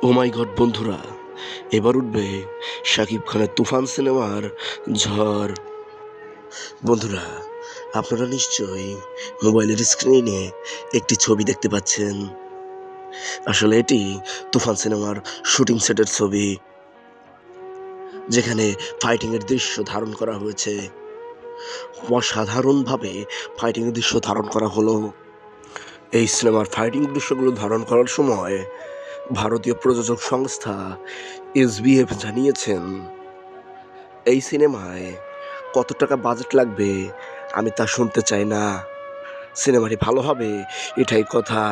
ও মাই god বন্ধুরা, এবার উঠবে শাকিব খানের তুফান সিনেমার ঝড়। বন্ধুরা, আপনারা নিশ্চয়ই মোবাইলের স্ক্রিনে একটি ছবি দেখতে পাচ্ছেন। আসলে এটি তুফান সিনেমার শুটিং সেটের ছবি, যেখানে ফাইটিংয়ের দৃশ্য ধারণ করা হয়েছে। অসাধারণভাবে ফাইটিংয়ের দৃশ্য ধারণ করা হলো। এই সিনেমার ফাইটিং দৃশ্যগুলো ধারণ করার সময় ভারতীয় প্রযোজক সংস্থা এসবিএফ জানিয়েছেন, এই সিনেমায় কত টাকা বাজেট লাগবে আমি তা শুনতে চাই না, সিনেমাটি ভালো হবে এটাই কথা।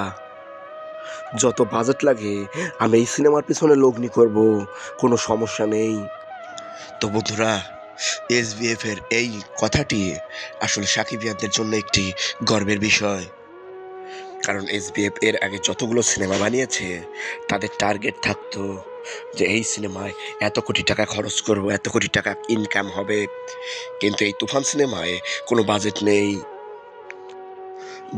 যত বাজেট লাগে আমি এই সিনেমার পিছনে লগ্নি করব, কোনো সমস্যা নেই। তো বন্ধুরা, এসবিএফ এর এই কথাটি আসলে সাকিবিয়ানদের জন্য একটি গর্বের বিষয়। কারণ এসবিএফ এর আগে যতগুলো সিনেমা বানিয়েছে তাদের টার্গেট থাকতো যে এই সিনেমায় এত কোটি টাকা খরচ করব, এত কোটি টাকা ইনকাম হবে। কিন্তু এই তুফান সিনেমায় কোনো বাজেট নেই,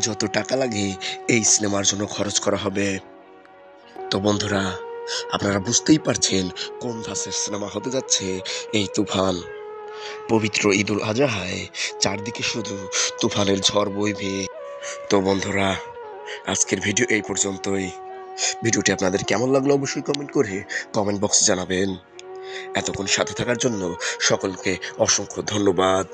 যত টাকা লাগে এই সিনেমার জন্য খরচ করা হবে। তো বন্ধুরা, আপনারা বুঝতেই পারছেন কোন ধাঁচের সিনেমা হতে যাচ্ছে এই তুফান। পবিত্র ঈদুল আজহায় চারদিকে শুধু তুফানের ঝড় বইবে। তো বন্ধুরা, আজকের ভিডিও এই পর্যন্তই। ভিডিওটি আপনাদের কেমন লাগলো অবশ্যই কমেন্ট করে কমেন্ট বক্সে জানাবেন। এতক্ষণ সাথে থাকার জন্য সকলকে অসংখ্য ধন্যবাদ।